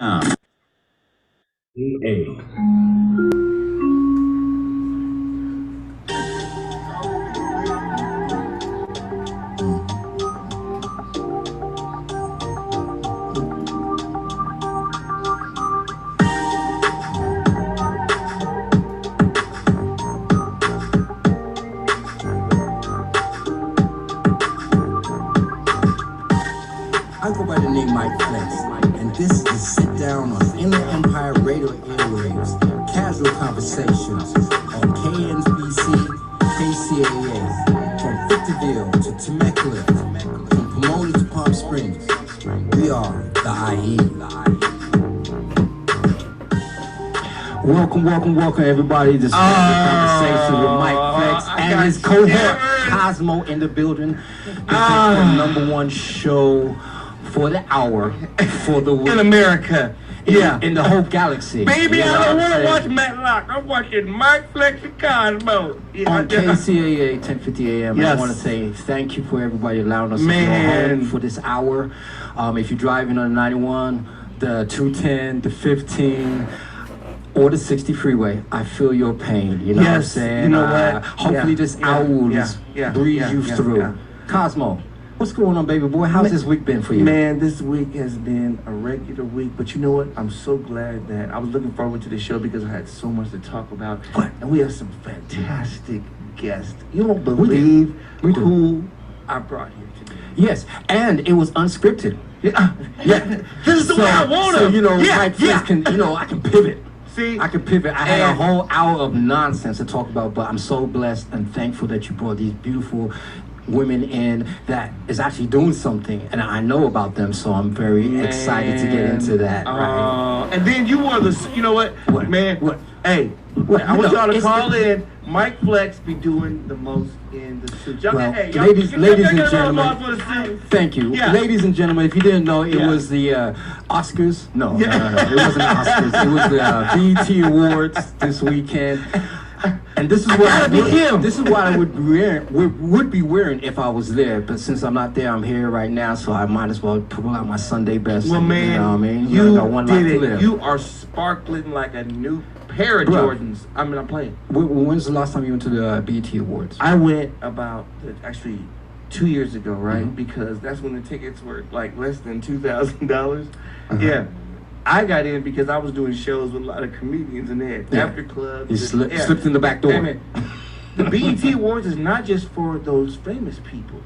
I go by the name Mike Flex, and this is Sit Down on Inland Empire Radio Airwaves, casual conversations on CNBC-KCAA, from Victorville to Temecula, from Pomona to Palm Springs. We are the IE. Welcome, everybody. This is Casual Conversation with Mike Flex and his cohort, Cosmo, in the building. This is the #1 show for the hour, for the week. In America. In the whole galaxy. Baby, You know I don't what want to I'm watch saying? Matlock. I'm watching Mike Flex and Cosmo. On KCAA 1050 AM, Yes. I want to say thank you for everybody allowing us to go Man. home for this hour. If you're driving on the 91, the 210, the 15, or the 60 freeway, I feel your pain. You know what I'm Yes, saying? you know what? Hopefully this hour will just breeze you through. Yeah. Cosmo, what's going on, baby boy? How's this week been for you? Man, this week has been a regular week, but you know what? I'm so glad that I was looking forward to the show because I had so much to talk about. And we have some fantastic guests. You won't believe who I brought here today. Yes, and it was unscripted. Yeah. This is the way I want So, it. you know, Mike Flex can, I can pivot. See? I could pivot. I had a whole hour of nonsense to talk about, but I'm so blessed and thankful that you brought these beautiful women in that is actually doing something, and I know about them, so I'm very excited to get into that. Right? And then you were you know what? Man, What? Hey, What? I want No, y'all to it's call the- in. Mike Flex be doing the most in the suit. Y'all, Well, hey, ladies y'all and get a round of gentlemen, applause for the suit. Thank you. Yeah. Ladies and gentlemen, if you didn't know, it Yeah. was the Oscars. No, Yeah. no, it wasn't the Oscars. It was the BET Awards this weekend. And this is what This is what I would be wearing if I was there. But since I'm not there, I'm here right now, so I might as well pull out my Sunday best. Well, man, you know what I mean? you I got one life did to it. live. You are sparkling like a new pair of Bruh. Jordans. I mean, I'm playing. When's the last time you went to the BET Awards? I went about actually 2 years ago, right? Mhm. Because that's when the tickets were like less than $2,000. Uh-huh. Yeah. I got in because I was doing shows with a lot of comedians and they had after clubs. You slipped in the back door. Hey, man, the BET Awards is not just for those famous people.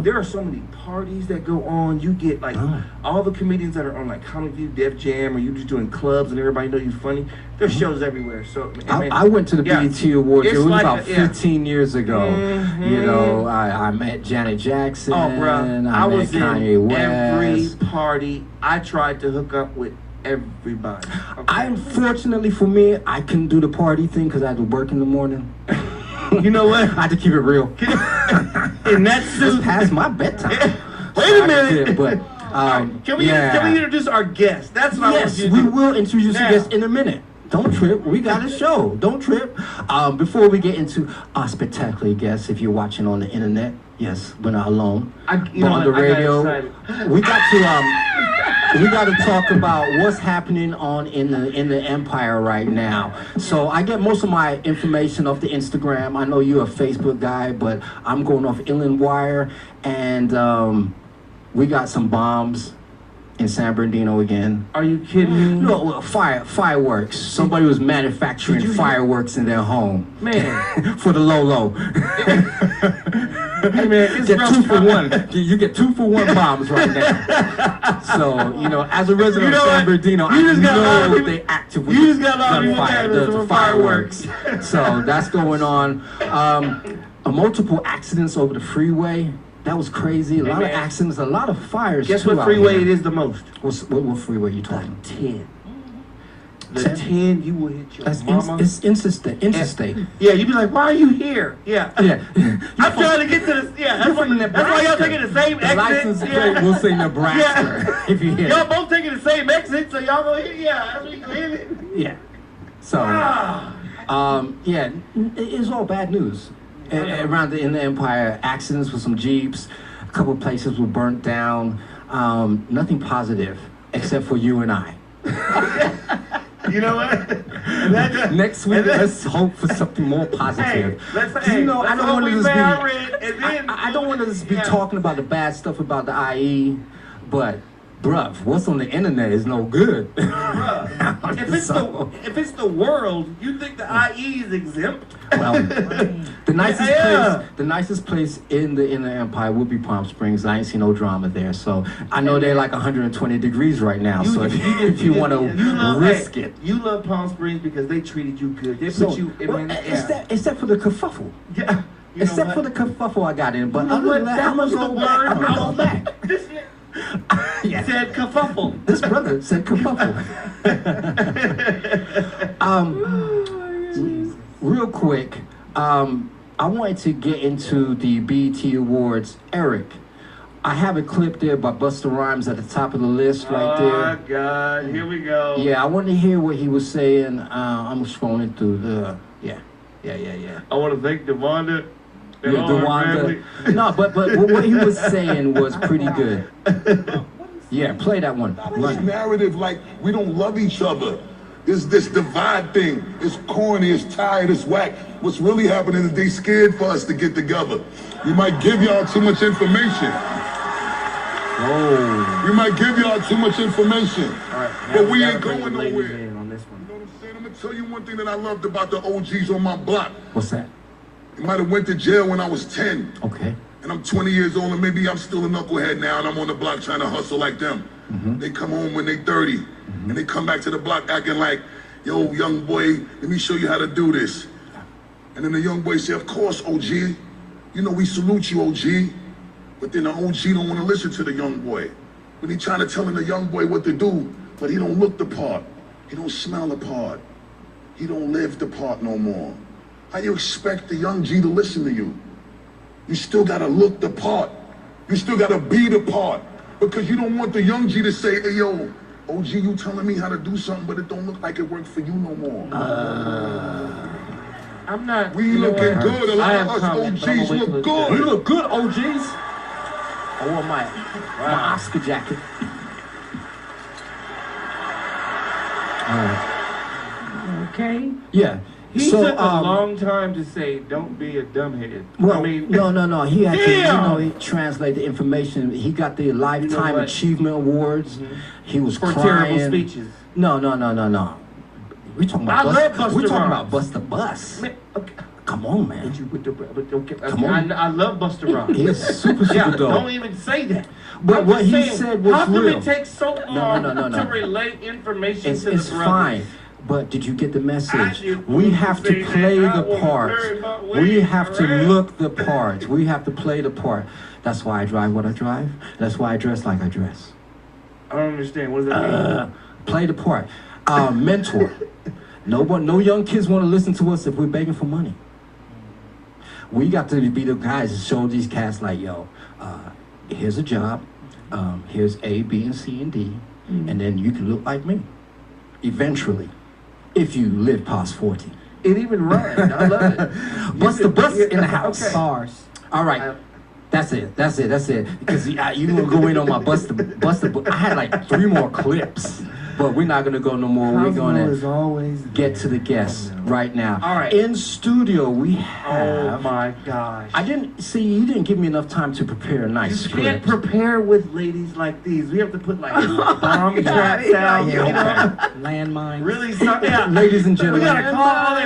There are so many parties that go on. You get like all the comedians that are on like Comic View, Def Jam, or you just doing clubs and everybody know you're funny. There's shows everywhere. So I went to the BET Awards. It's It was like about 15 years ago. Mhm. You know, I met Janet Jackson. Oh, bro, I met was Kanye in West. every party. I tried to hook up with everybody. Okay. Unfortunately for me, I couldn't do the party thing because I had to work in the morning. You know what? I had to keep it real. In that It's suit. past my bedtime. Wait a minute. But Can we introduce our guest? That's what I want yes, you to we do. will introduce Now. you guys in a minute. Don't trip. We got a show. Don't trip. Before we get into our spectacular guests, if you're watching on the internet, yes, we're not alone. But on the radio, we got to talk about what's happening in the empire right now. So I get most of my information off the Instagram. I know you're a Facebook guy, but I'm going off Inland Wire, and we got some bombs in San Bernardino again. Are you kidding me? No, well, fireworks. Somebody was manufacturing fireworks in their home. Man. For the low. Hey, man, it's Get rough 2 for time. 1. You get 2 for 1 bombs right now. So, as a resident of San Bernardino, I know they actively You just got a lot of the fireworks. So that's going on. Multiple accidents over the freeway. That was crazy. A lot of accidents, a lot of fires. Guess too what out freeway here. it is the most? What freeway you talking? 10. The 10, you will hit your mama. It's interstate. Yeah, you'd be like, why are you here? Yeah. Yeah. I'm trying to get to this. Yeah, that's why y'all taking the same The exit. license plate will say Nebraska if you hit Y'all it. both taking the same exit, so y'all go hit. Yeah, that's what you hit it. Yeah. So, it's all bad news. Around in the empire, accidents with some Jeeps, a couple places were burnt down. Nothing positive except for you and I. You know what? Next week, let's hope for something more positive. I don't want to just be talking about the bad stuff about the IE, but bruh, what's on the internet is no good. If it's the world, you think the IE is exempt? Well, the nicest place in the Inner Empire would be Palm Springs. I ain't see no drama there, so I know they're like 120 degrees right now. So if you want to risk it, you love Palm Springs because they treated you good. They put you in. Except for the kerfuffle. Yeah. Except for the kerfuffle I got in, but other than that, I'm going back. He said kerfuffle. This brother said kerfuffle. Real quick, I wanted to get into the BET Awards. Eric, I have a clip there by Busta Rhymes at the top of the list right there. Oh, God. Here we go. Yeah, I want to hear what he was saying. I'm scrolling through the... Yeah. I want to thank Devonda. Yeah, Devonda. No, but what he was saying was pretty good. Yeah, play that one. This narrative like we don't love each other. This divide thing. It's corny, it's tired, it's whack. What's really happening is they scared for us to get together. We might give y'all too much information. Oh. We might give y'all too much information. All right, but we ain't going nowhere. On this one. You know what I'm saying? I'm gonna tell you one thing that I loved about the OGs on my block. What's that? They might have went to jail when I was 10. Okay. And I'm 20 years old, and maybe I'm still a knucklehead now, and I'm on the block trying to hustle like them. Mm-hmm. They come home when they 30, and they come back to the block acting like, yo, young boy, let me show you how to do this. And then the young boy say, of course, OG. You know, we salute you, OG. But then the OG don't want to listen to the young boy. When he trying to tell the young boy what to do, but he don't look the part. He don't smell the part. He don't live the part no more. How you expect the young G to listen to you? You still gotta look the part. You still gotta be the part. Because you don't want the young G to say, hey yo, OG, you telling me how to do something, but it don't look like it worked for you no more. I'm not. We looking good. A lot of us OGs look good. You look good, OGs. I wore my Oscar jacket. Okay. Yeah. He took a long time to say, "Don't be a dumbhead." Well, I mean, no. He had to, he translate the information. He got the Lifetime Achievement Awards. Mm-hmm. He was for crying. terrible speeches. No. We talking about Busta about Busta Bus. Man, okay. Come on, man. Come on. I love Busta Rhymes. He's super dope. Don't even say that. But what he said was how real. come it take so long to relay information to the brothers? It's fine. But did you get the message? We have to play the part. We have to look the part. We have to play the part. That's why I drive what I drive. That's why I dress like I dress. I don't understand. What does that mean? Play the part. Mentor. No young kids want to listen to us if we're begging for money. We got to be the guys that show these cats like, yo, here's a job. Here's A, B, and C, and D. And then you can look like me. Eventually. If you live past 40. It even rhymed. I love it. Busta Bus in the house. Okay. Bars. All right. That's it. Because you gonna go in on my Busta. I had like 3 more clips. But we're not going to go no more. We're going to get to the guests right now. All right. In studio, we have... Oh, my gosh. You didn't give me enough time to prepare a nice script. You can't prepare with ladies like these. We have to put like bomb traps out, you know? Landmines. Really? Ladies and gentlemen. We got to call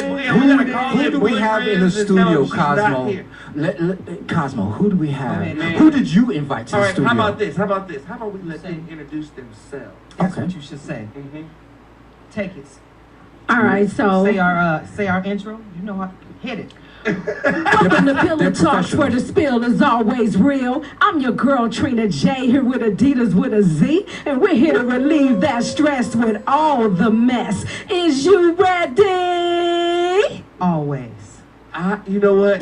who do we have in the studio, Cosmo? Cosmo, who do we have? Who did you invite to the studio? How about this? How about we let them introduce themselves? That's what you should say. Mm-hmm. Take it. All right, so say our intro. You know how hit it. Welcome to Pillow Talks, where the spill is always real. I'm your girl Trina J, here with Adidas with a Z, and we're here to relieve that stress with all the mess. Is you ready? Always. You know what?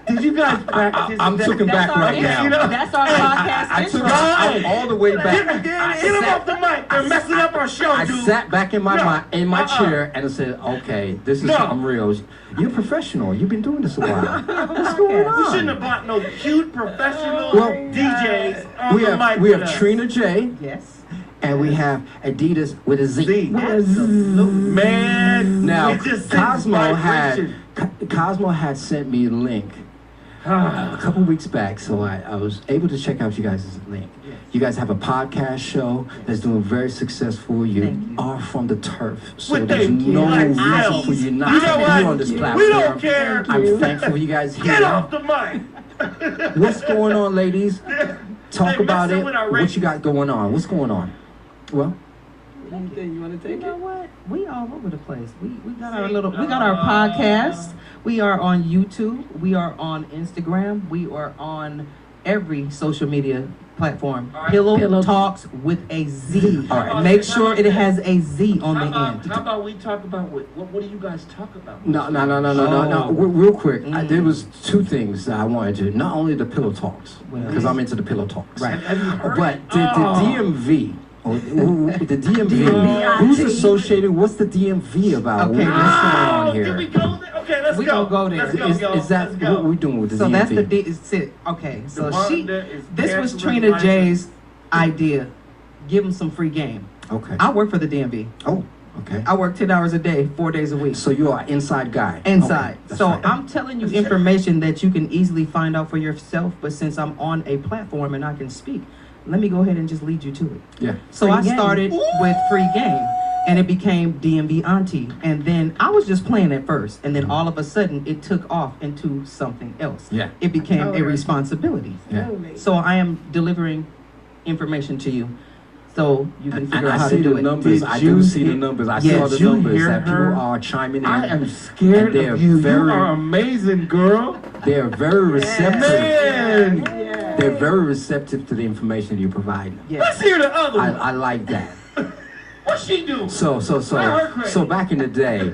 Did you guys practice? I'm taken back right now. That's our podcast I took it all the way back. Get him off the mic. They're messing up our show, dude. I sat back in my chair and I said, okay, this is something real. You're professional. You've been doing this a while. What's going on? We shouldn't have bought no cute professional DJs on the mic. We have Trina J. Yes. And we have Adidas with a Z. Man, Now, it just Cosmo vibration. had sent me a link a couple weeks back, so I was able to check out you guys' link. You guys have a podcast show that's doing very successful. You are from the turf, so Well, there's thank you. no Like, reason for you not you to know be what? on this platform. We don't care. I'm thankful you guys here. Get off the mic. What's going on, ladies? Talk Hey, about messing it. with our What you got going on? What's going on? Well, You know what? We all over the place. We got our podcast. We are on YouTube. We are on Instagram. We are on every social media platform. Pillow Talks with a Z. All right. Make sure it has a Z on the end. How about we talk about what do you guys talk about? no. Real quick, there was two things that I wanted to. Not only the pillow talks, because I'm into the pillow talks. Right. Have you heard? But the DMV. The DMV. Who's associated? What's the DMV about? Okay, What's going on Did here? we go there? Okay, let's We go. gonna go there. Let's go, yo. Is that Let's go. what we're doing with the So DMV? that's the is it. Okay, so Devonda is this was canceling Trina license. J's idea. Give them some free game. Okay. I work for the DMV. Oh, okay. I work 10 hours a day, 4 days a week. So you are an inside guy. Inside. Okay, that's So right. I'm telling you information that you can easily find out for yourself, but since I'm on a platform and I can speak, let me go ahead and just lead you to it. Yeah. So I started with free game, and it became DMV Auntie. And then I was just playing at first, and then all of a sudden it took off into something else. Yeah. It became a responsibility. Yeah. So I am delivering information to you, so you can And figure I out how see to do the it. numbers. Did I you do see the hear- numbers. I Yes, saw the you numbers hear that her? people are chiming in. I am scared And they're of you. very- You are amazing, girl. They're very receptive. Man. They're very receptive to the information you provide. Let's hear the other one. I like that. What's she do? So back in the day,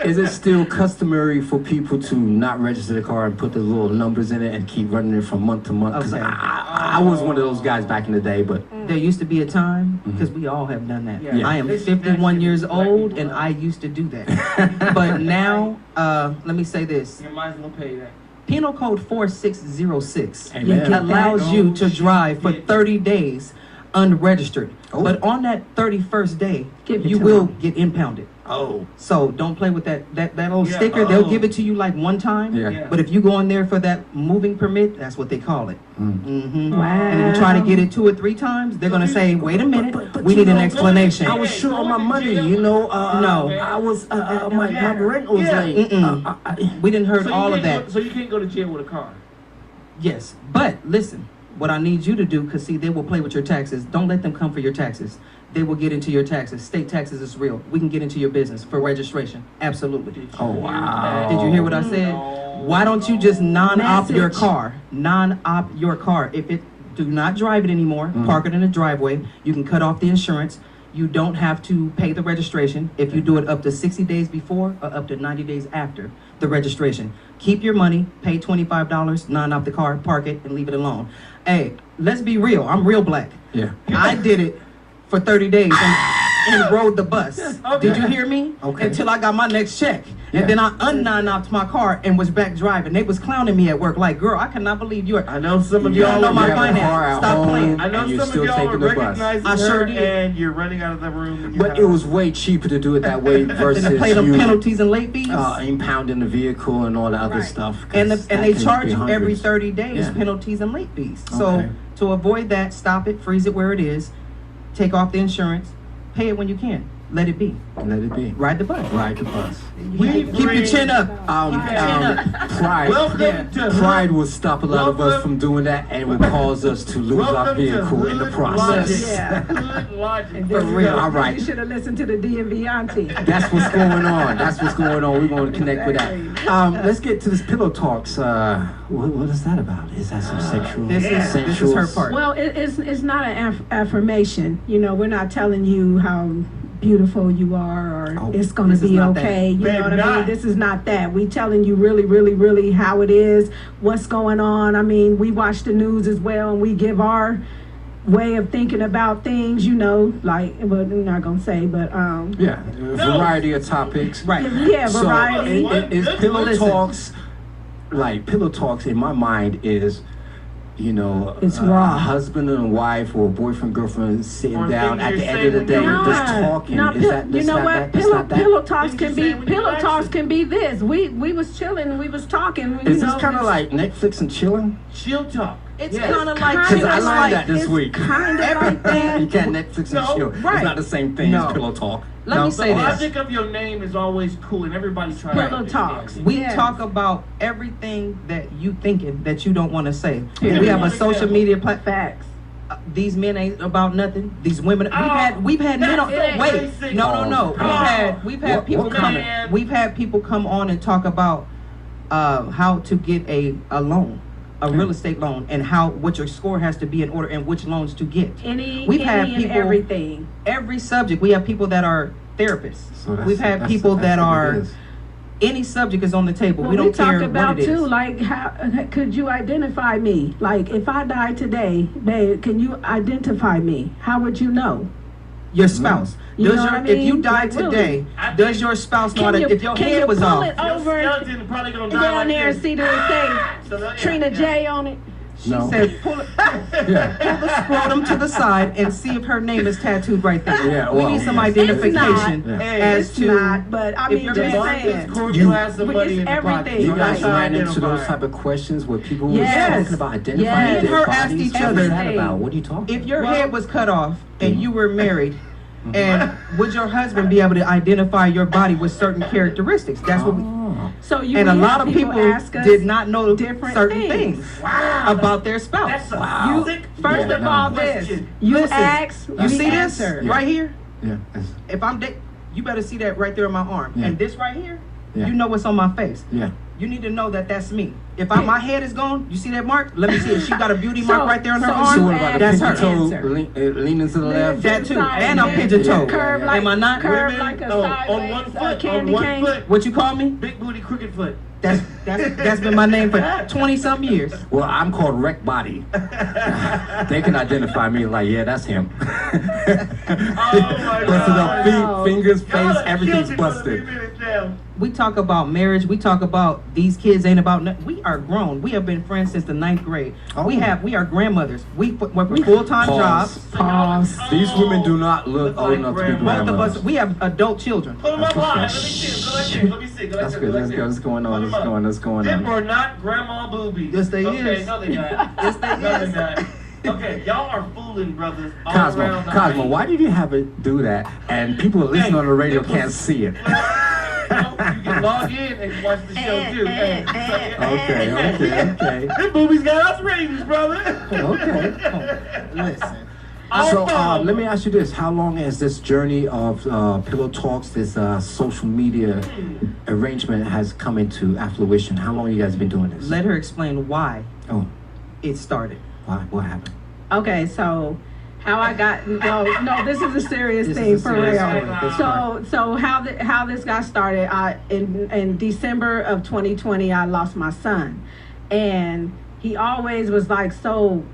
is it still customary for people to not register the car and put the little numbers in it and keep running it from month to month? Because Okay. I was one of those guys back in the day, but There used to be a time, because we all have done that. Yeah. I am This- 51 that years shit is black old, people and up. I used to do that. But now, let me say this. You might as well pay that. Penal Code 4606 Amen. allows you to drive for 30 days unregistered. Oh. But on that 31st day, Give it you to will them. get impounded. oh, So don't play with that old Yeah, sticker. oh. They'll give it to you like one time. Yeah. But if you go in there for that moving permit, that's what they call it. Mm. Wow. And if you try to get it 2 or 3 times, they're gonna say, "Wait a minute, but we you need an know, explanation." I was short on my money, you know. No. I was my rent was Yeah. late. We didn't heard So all you of can't that. So you can't go to jail with a car. Yes, but listen, what I need you to do, because see, they will play with your taxes. Don't let them come for your taxes. They will get into your taxes. State taxes is real. We can get into your business for registration. Absolutely. Oh wow! Did you hear what I said? Why don't you just non-op your Message. car? Non-op your car. If it do not drive it anymore, park it in the driveway. You can cut off the insurance. You don't have to pay the registration if you do it up to 60 days before or up to 90 days after the registration. Keep your money, pay $25, non-op the car, park it, and leave it alone. Hey, let's be real. I'm real black. Yeah. I did it for 30 days and rode the bus. Did you hear me? Okay. Until I got my next check. Yeah. And then I un-non-opped my car and was back driving. They was clowning me at work like, girl, I cannot believe you are. I know some of You don't y'all know are my have a finance. car at Stop home, playing. I know and you're some still of y'all are taking the bus. recognizing I sure her, did. and you're running out of the room. And But it was way cheaper to do it that way versus And to pay them you penalties and late fees. impounding the vehicle and all the other stuff. 'cause And that they can charge be you every hundreds. 30 days Yeah. penalties and late fees. Okay. So to avoid that, stop it, freeze it where it is, take off the insurance, pay it when you can. Let it be. Let it be. Ride the bus. Ride the bus. Keep your chin up. Pride. Welcome to Pride will stop a lot of us Welcome- from doing that and will cause us to lose our Welcome to vehicle in the Hood process. Logic. Yeah. Good logic. And For then real. All right. You should have listened to the DMV auntie. That's what's going on. That's what's going on. We're going to connect with that. Let's get to this pillow talks. What is that about? Is that some sexual? This is her part. Well, it's not an affirmation. You know, we're not telling you how beautiful you are or Oh, it's going to this is be not okay. You Babe, know what I not. mean? This is not that. We telling you really, really, really how it is, what's going on. I mean, we watch the news as well and we give our way of thinking about things, you know, like, well, I'm not going to say, but, Yeah, a variety of topics. Right. yeah, variety. So, is Listen. pillow talks, like pillow talks in my mind is It's raw. A husband and wife or boyfriend, girlfriend sitting Or down things at the you're end of the day saying and just talking. You know what? Pillow talks can be this. We was chilling, we was talking. Is this kind of like Netflix and chilling? Chill talk. It's Yes. kind of like Because I learned that this week. kind of like that. You can't Netflix and chill. right. It's not the same thing No. as pillow talk. Let me The say this. logic of your name is always cool, and everybody tries to Pillow understand talks. it. We Yes. talk about everything that you thinking that you don't want to say. Period. We have a One social example. media platform. Facts. These men ain't about nothing. These women. We've had men on. that's Wait, basic. no. We've had What people come. comment? We've had people come on and talk about how to get a loan, a real estate loan, and what your score has to be in order and which loans to get. Any and everything. Every subject. We have people that are therapists. So We've had people that what it are. is. Any subject is on the table. Well, we don't talk care about what it is. too, like how could you identify me? Like if I die today, babe, can you identify me? How would you know? Your spouse. You know what I If you mean? die Like, really. today, I does think- your spouse know Can that you, if your can head you was pull off? it Your over skeleton probably gonna die down like there and this. see that it So, say yeah, Trina yeah. J on it? She No. said, pull the scrotum to the side and see if her name is tattooed right there. Yeah, we well, need some yes. identification Yeah. as It's to not, but I if mean, you're just just saying. You have somebody It's in the everything. pocket. You Right. guys ran into those Identify. type of questions where people were Yes. talking about identifying Yes. dead Me and her bodies. asked each What other, is that about? What are you talking if your Well- head was cut off and you were married, and would your husband be able to identify your body with certain characteristics? That's what we. So you And a we lot have of people ask us did not know different certain things Wow. about their spouse. That's a Wow. sick First Yeah, of no. all, this question. you Listen, ask, You we see this answer. right here? Yeah. If I'm you better see that right there on my arm. Yeah. And this right here, Yeah. you know what's on my face. Yeah. You need to know that that's me. If my head is gone, you see that mark? Let me see it. She got a beauty mark So- right there on her so arm. So what about the That's pinky her. toe Answer. leaning to the left? That too. Side, And I'm yeah. pigeon toe. Curve like, Am I not? curve Women, like a on sideways one foot, candy on one cane. foot. What you call me? Big booty, crooked foot. That's been my name for 20-something years. Well, I'm called Wreck Body. They can identify me like, yeah, that's him. my Busted up God. feet, Wow. fingers, Y'all face, done everything's killed me for the busted. 3 minutes now. We talk about marriage. We talk about these kids ain't about nothing. We are grown. We have been friends since the 9th grade. Oh. We are grandmothers. We work full-time Pause. jobs. Pause. These women do not look old like enough to be grandma. Both of grandmas. us, we have adult children. Put them up That's high. Let okay. me see. Go like this. Let me see. Go like That's this. good. Go like Let's this. go. What's going on? Put 'em What's up. going on? What's going Them on? are not grandma boobies. Yes, they okay, is. No, they not. Yes, they No, is. they're not. Okay, y'all are fooling brothers all Cosmo, around the Cosmo, place. why did you have it do that? And people listening on the radio can't see it. You can log in and watch the show too. Hey, Okay. Them boobies got us ratings, brother. Okay. Listen. So let me ask you this: how long has this journey of Pillow Talks, this social media arrangement, has come into fruition? How long have you guys been doing this? Let her explain why Oh, it started. why? What happened? Okay, so how I got no, this is a serious This thing is a for serious real. story. This So how this got started? In December of 2020, I lost my son, and he always was like so,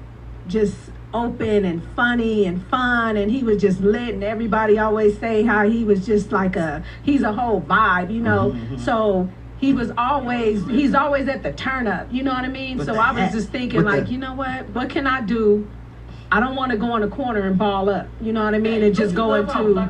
just open and funny and fun, and he was just lit, and everybody always say how he was just like he's a whole vibe, you know. So he's always at the turn up, you know what I mean? With So the I was hat. just thinking, With like, the- you know what can I do? I don't want to go in a corner and ball up, you know what I mean, and just go into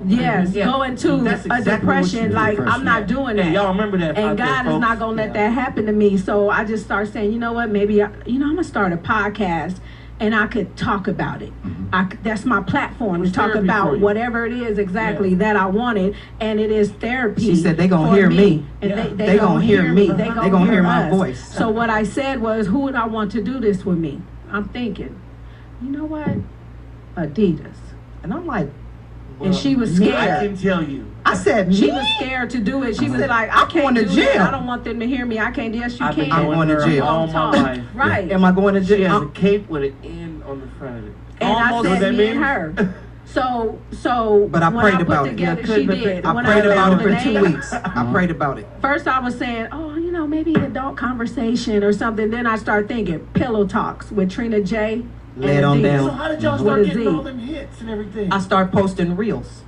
yes, Yeah. go into That's a exactly what depression. you Like, depression, I'm not doing that. Hey, y'all remember that? And out there, God is folks? not gonna let that happen to me. So I just start saying, you know what? Maybe I'm gonna start a podcast, and I could talk about it. That's my platform to It's talk therapy for about you. whatever it is exactly that I wanted, and it is therapy. She said they gonna for hear me. and Yeah. they gonna hear me. They gonna hear my us. voice. So what I said was, who would I want to do this with me? I'm thinking, you know what? Adidas. And I'm like, And she was I scared. can tell you. I said, She me? was scared to do it. She was said, like, I'm I can't going to do it. jail. I don't want them to hear me. I can't. Yes, you I've been can. I'm going to her jail. all my Talk. life. Right. Am I going to She has jail? a cape with an N on the front of it. And Almost I what said, that me and means. her. So But I when prayed put about it. together, Yeah, she but did. I When prayed put about it the for 2 name- weeks. I prayed about it. First, I was saying, oh, maybe adult conversation or something. Then I started thinking, Pillow Talks with Trina J. Lay it on Adidas. down. So how did y'all With start a getting Z. all them hits and everything? I started posting reels.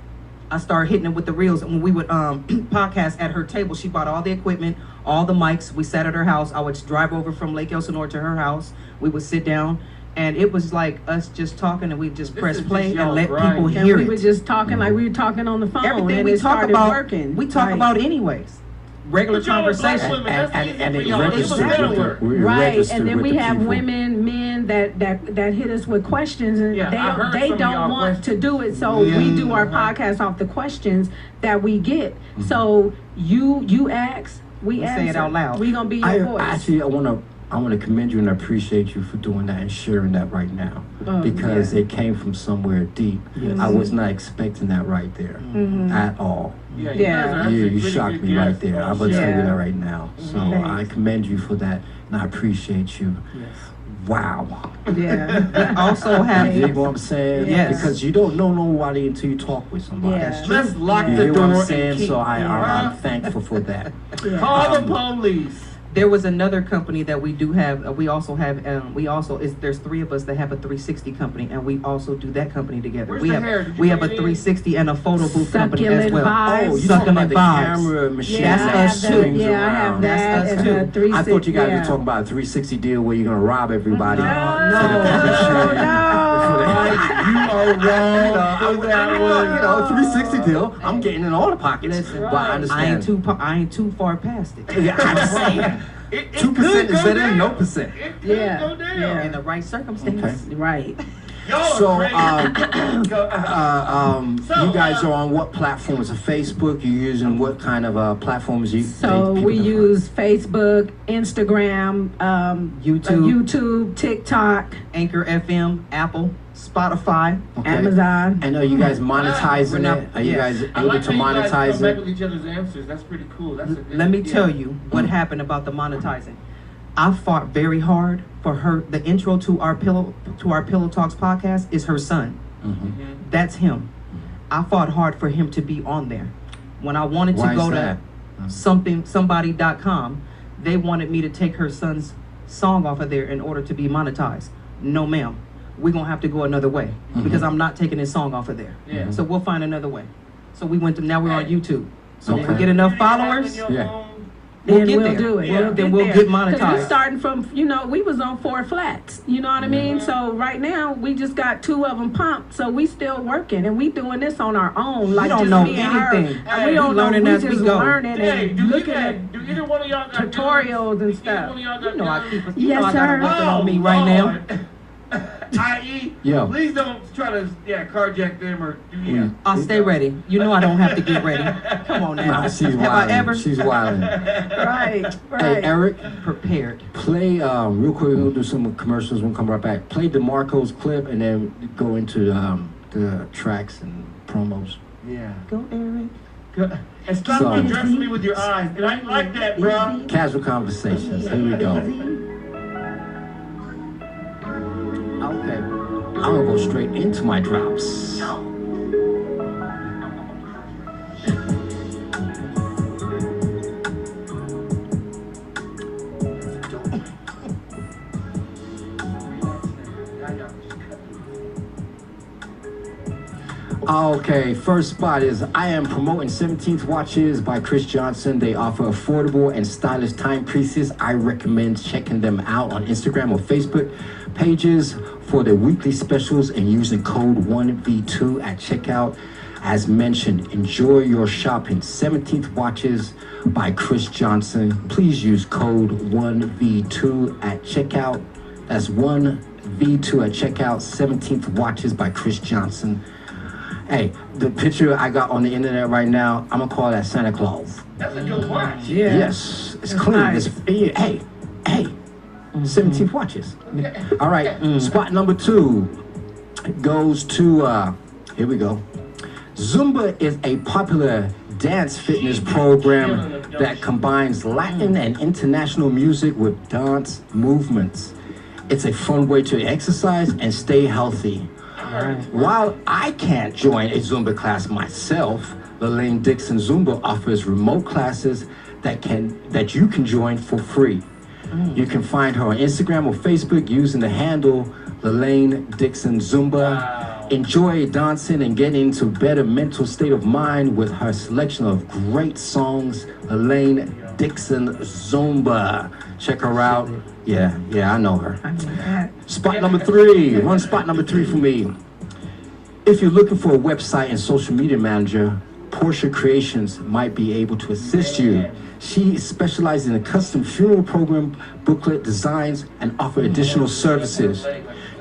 I started hitting it with the reels. And when we would podcast at her table, she bought all the equipment, all the mics. We sat at her house. I would drive over from Lake Elsinore to her house. We would sit down. And it was like us just talking, and we just press play and let people hear it. We were just talking like we were talking on the phone. Everything we talk about, we talk about anyways. Regular conversation. And it registered. Right, and then we have women, men that hit us with questions, and they don't want to do it, so we do our podcast off the questions that we get. So you ask, we answer. Say it out loud. We gonna be your voice. Actually, I want to commend you and appreciate you for doing that and sharing that right now, because it came from somewhere deep. Yes. I was not expecting that right there at all. You shocked me right there. I'm going to tell you that right now. So I commend you for that, and I appreciate you. Yes. Wow. Yeah. We also have. You know what I'm saying? Yes. Because you don't know nobody until you talk with somebody. Yeah. That's true. Let's lock You the hear door. what I'm saying? And keep, So I'm thankful for that. Call the police. There was another company that we do have. There's three of us that have a 360 company, and we also do that company together. Where's we the have hair? we have a 360 and a photo booth company as well. Vibes. Oh, you talking about the Vibes. camera machine? Yeah, That's us too. Yeah, I have that. That's us and too. a 360, I thought you guys were talking about a 360 deal where you're gonna rob everybody. No. You are wrong for that one. 360 deal. I'm getting in all the pockets. Listen, but I understand. I ain't too far past it. Yeah, I'm saying 2% is better than no percent. It could Yeah. go down. Yeah. In the right circumstance. Okay. Right. So, crazy. you guys are on what platforms? Facebook? You're using what kind of platforms? So we use Facebook, Instagram, YouTube, TikTok, Anchor FM, Apple, Spotify, Amazon. And are you guys monetizing it? Are you guys able to monetize back it? with each other's answers. That's pretty cool. Let me tell you what happened about the monetizing. I fought very hard for her. The intro to our Pillow Talks podcast is her son. That's him. I fought hard for him to be on there. When I wanted to go to somebody.com, they wanted me to take her son's song off of there in order to be monetized. No, ma'am. We're gonna have to go another way because I'm not taking his song off of there. Yeah. So we'll find another way. So we went to now we're on YouTube. So if we get enough followers, Then get we'll there. do it. Yeah. Then We'll get monetized. Because we're starting from, we was on 4 flats. You know what I mean? So right now, we just got 2 of them pumped. So we still working, and we doing this on our own. Like, we don't just know me and her. anything. And we don't know. learning We as just we go. learning and looking at do either one of y'all got tutorials and guns? stuff. Either one of y'all got You know I guns? keep Yes, I got sir. a weapon on me right now. I.e., Yo. please don't try to carjack them or I'll stay ready. You know I don't have to get ready. Come on now. Nah, she's have I wilding. ever? She's wilding. Right. Hey, Eric, Prepared. play real quick. We'll do some commercials. We'll come right back. Play DeMarco's clip and then go into the tracks and promos. Yeah. Go, Eric. And stop addressing me with your eyes. And I like that, bro. Casual conversations. Here we go. Okay. I'm gonna go straight into my drops. Okay, first spot is I am promoting 17th Watches by Chris Johnson. They offer affordable and stylish timepieces. I recommend checking them out on Instagram or Facebook pages for their weekly specials and using code 1V2 at checkout. As mentioned, enjoy your shopping. 17th Watches by Chris Johnson. Please use code 1V2 at checkout. That's 1V2 at checkout. 17th Watches by Chris Johnson. Hey, the picture I got on the internet right now, I'm gonna call that Santa Claus. That's a good watch. Yeah. Yes, it's That's clean. nice. Hey, 17th Watches. All right, spot number 2 goes to, here we go. Zumba is a popular dance fitness program that combines Latin and international music with dance movements. It's a fun way to exercise and stay healthy. While I can't join a Zumba class myself, Lelaine Dixon Zumba offers remote classes that you can join for free. You can find her on Instagram or Facebook using the handle Lelaine Dixon Zumba. Enjoy dancing and get into better mental state of mind with her selection of great songs. Elaine Dixon Zumba. Check her out. Yeah, I know her. Spot number 3. Run spot number 3 for me. If you're looking for a website and social media manager, Portia Creations might be able to assist you. She specializes in a custom funeral program, booklet designs, and offer additional services.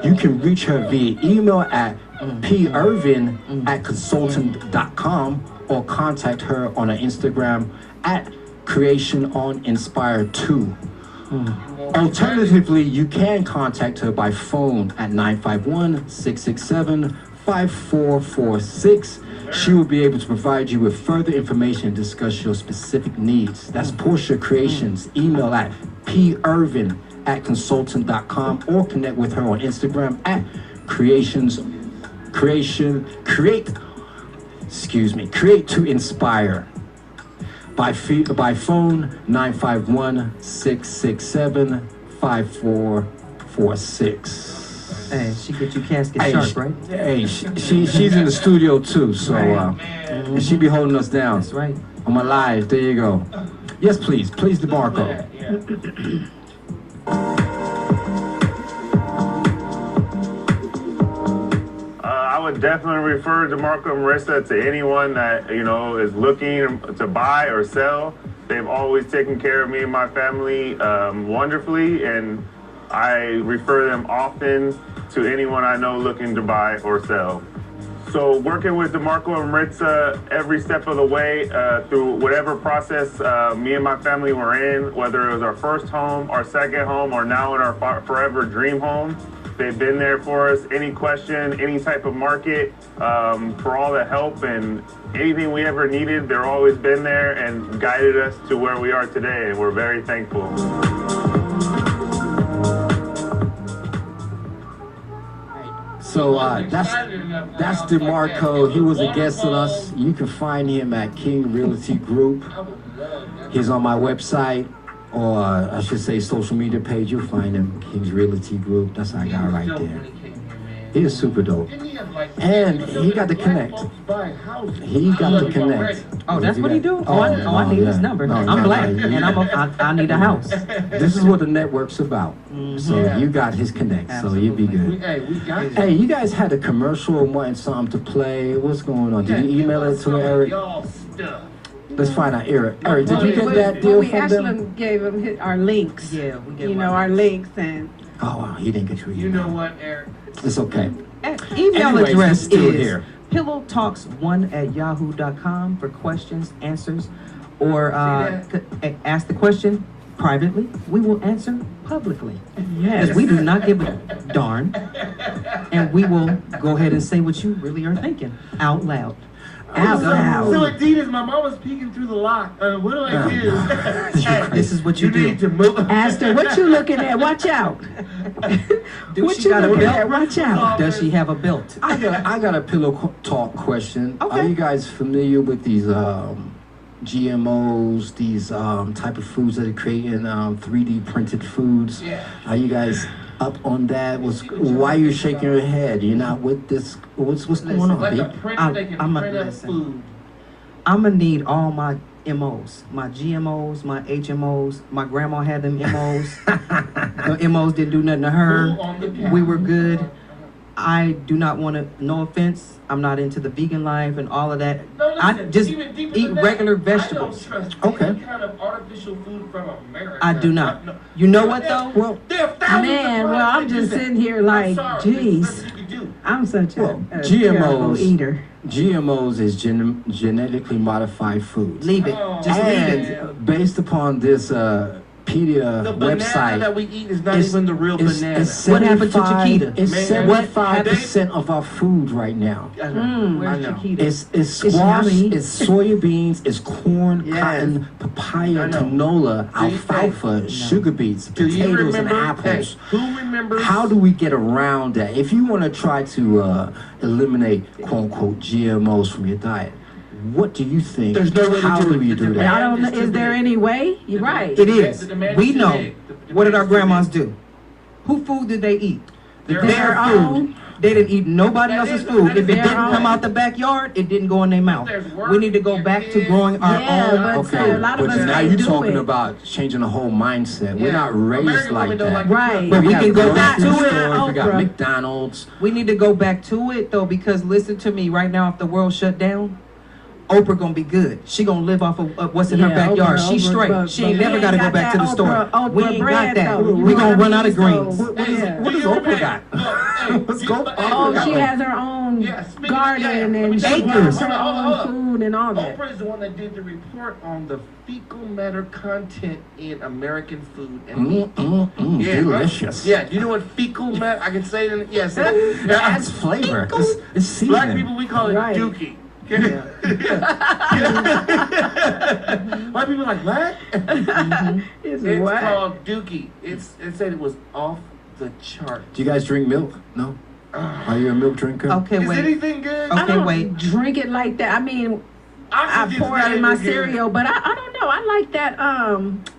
You can reach her via email at pirvin@consultant.com or contact her on her Instagram at creationoninspire2. Alternatively, you can contact her by phone at 951-667-5446. She will be able to provide you with further information and discuss your specific needs. That's Portia Creations. Email at pirvin@consultant.com or connect with her on Instagram at create to inspire. By phone, 951-667-5446. Hey, she get you casket sharp, right? Hey, she's in the studio too, so and she be holding us down. That's right. On my live, there you go. Yes, please, DeMarco. I would definitely refer DeMarco and Marissa to anyone that, is looking to buy or sell. They've always taken care of me and my family wonderfully, and I refer them often to anyone I know looking to buy or sell. So working with DeMarco and Maritza every step of the way through whatever process me and my family were in, whether it was our first home, our second home, or now in our forever dream home. They've been there for us. Any question, any type of market, for all the help and anything we ever needed, they're always been there and guided us to where we are today, and we're very thankful. So that's DeMarco. He was a guest with us. You can find him at King Realty Group. He's on my website, or I should say social media page. You'll find him, King's Realty Group. That's our guy right there. He is super dope. And he got to connect. He got to connect. Oh, that's what he do? I need his number. I'm black, and I need a house. This is what the network's about. So you got his connect, so you'll be good. Hey, you guys had a commercial and wanting something to play. What's going on? Did you email it to Eric? Let's find out, Eric. Eric, did you get that deal from them? We actually gave him our links. Yeah, we gave our links and. Oh, wow, he didn't get your email. You know what, Eric? It's okay. Email Anyways, address still is here. pillowtalks1@yahoo.com for questions, answers, or ask the question privately. We will answer publicly. Yes. Because we do not give a darn. And we will go ahead and say what you really are thinking out loud. So Adidas, my mom was peeking through the lock. What do I do? This is what you do. Need to move. Asked her, what you looking at? Watch out. What you got a belt? Watch out. Does she have a belt? I got a pillow talk question. Okay. Are you guys familiar with these GMOs, these type of foods that are creating 3D printed foods? Yeah. Are you guys up on that? Why are you shaking your head? You're not with this? What's going on, babe? I'm gonna need all my MOs, my GMOs, my HMOs. My grandma had them MOs. The MOs didn't do nothing to her. We were good. I do not want to, no offense, I'm not into the vegan life and all of that. I just eat regular vegetables. I don't trust any kind of artificial food from America. I do not. You know what though? Well, Man, well, I'm just sitting here like, geez, I'm such a terrible eater. GMOs is genetically modified foods. Leave it. Just leave it. And based upon this Pedia the website, banana that we eat is not even the real banana. What happened to Chiquita? It's 75% of our food right now. Where's Chiquita? It's squash, it's soybeans, it's corn, cotton, papaya, canola, alfalfa, sugar beets, potatoes, and apples. Who remembers? How do we get around that? If you want to try to eliminate quote-unquote GMOs from your diet, what do you think? There's no way How to do do you do that? I don't know. Is there any way? You're right. It is. We know. What did our grandmas do? Who food did they eat? Their food. They didn't eat nobody else's food. If it their didn't own. come out the backyard, it didn't go in their mouth. There's work, We need to go back to growing our Yeah, own. but Okay, see, a lot of but us now can't you're do talking it. about changing the whole mindset. We're Yeah. not raised American like women don't that. like Right. But we can go back to grocery it. stores, we got Oprah. McDonald's. We need to go back to it though, because listen to me. Right now, if the world shut down, Oprah gonna be good. She gonna live off of what's in her Yeah, backyard. Oprah, She's straight. but She ain't we never ain't gotta go got back to that the store. Oprah We ain't bread, got that. though. We You know gonna what run I out of mean? greens. So, What does Oprah got? Let's go. Oh, she has her own garden and she grows her own food and all that. Oprah is the one that did the report on the fecal matter content in American food and meat. Yeah, Delicious. Right? Yeah, do you know what fecal matter? I can say it in yes. That's flavor. It's seasoning. Black people, we call it Right. dookie. White people are like, what? It's It's what? called dookie. It said it was off the chart. Do you guys drink milk? No. Are you a milk drinker? Okay, Is wait. anything good? I Okay, don't wait. drink it like that. I mean, I Oxygen's pour not it in my even good. cereal, but I don't know. I like that.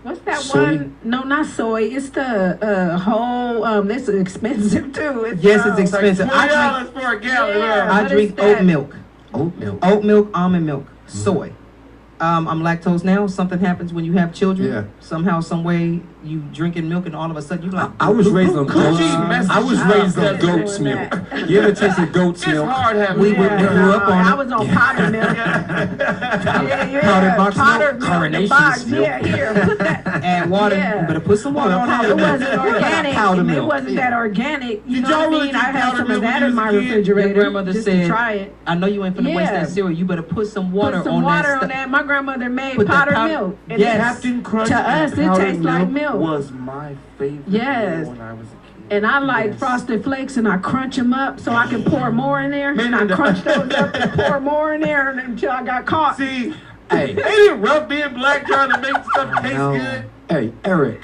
What's that Soy? one? No, not soy. It's the whole. This is expensive too. It's, Yes, it's It's like expensive. $20 for a gallon. Yeah. I What drink is that? oat milk. Oat milk. Oat milk, almond milk, soy. I'm lactose now. Something happens when you have children. Yeah. Somehow, some way, you drinking milk and all of a sudden you like. I was raised on goat's. Coochie messes I was up. raised on That's goat's doing milk. that. You ever tasted goat's It's milk? hard having We yeah. grew up on I it. was on powder milk. Yeah. Powdered box milk? Powdered milk, Coronation the box. milk. Yeah, here, put that. Add water. Yeah. You better put some water on It powder milk. wasn't organic. Powder It milk. wasn't that organic. You Did know y'all what I really mean? drink I had powder some milk of when that you in was a my kid? refrigerator. Your grandmother just said, to try it. I know you ain't finna waste Yeah. that cereal. You better put some water Put some on water that on stuff. that. My grandmother made Put that powdered powder- milk. And Yes. Captain Crunch To us, and it powdered tastes like milk. was my favorite Yes. meal when I was a kid. And I like Yes. Frosted Flakes, and I crunch them up so I can pour more in there. And I Man, crunch those up and pour more in there until I got caught. See, Hey. ain't it rough being black trying to make stuff taste No. good? Hey, Eric,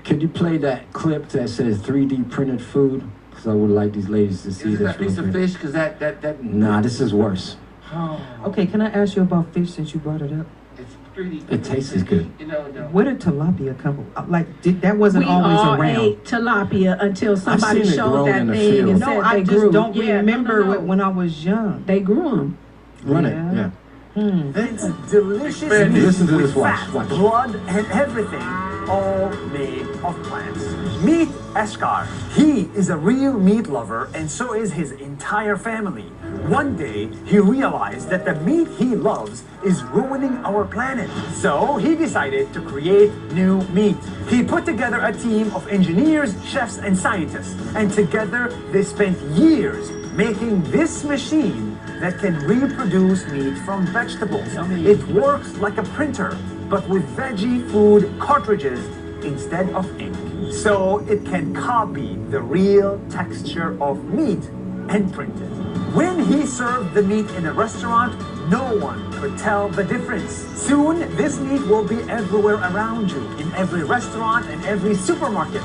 could you play that clip that says 3D printed food? Because I would like these ladies to see Is this. that piece real of quick. fish? Because that. Nah, this is worse. Oh, Okay, can I ask you about fish since you brought it up? it's 3D. It tastes good. You know, no. Where did tilapia come from? That wasn't We always all around. ate tilapia until somebody seen it showed grown that in the thing field. and No, said I they just grew. don't Yeah, remember no. it when I was young. They grew them. Run Yeah. it, yeah. It's delicious Man, meat listen to with this, watch, fat, watch. blood, and everything, all made of plants. Meet Eshkar. He is a real meat lover, and so is his entire family. One day, he realized that the meat he loves is ruining our planet. So he decided to create new meat. He put together a team of engineers, chefs, and scientists, and together they spent years making this machine that can reproduce meat from vegetables. It works like a printer, but with veggie food cartridges instead of ink. So it can copy the real texture of meat and print it. When he served the meat in a restaurant, no one could tell the difference. Soon, this meat will be everywhere around you, in every restaurant and every supermarket.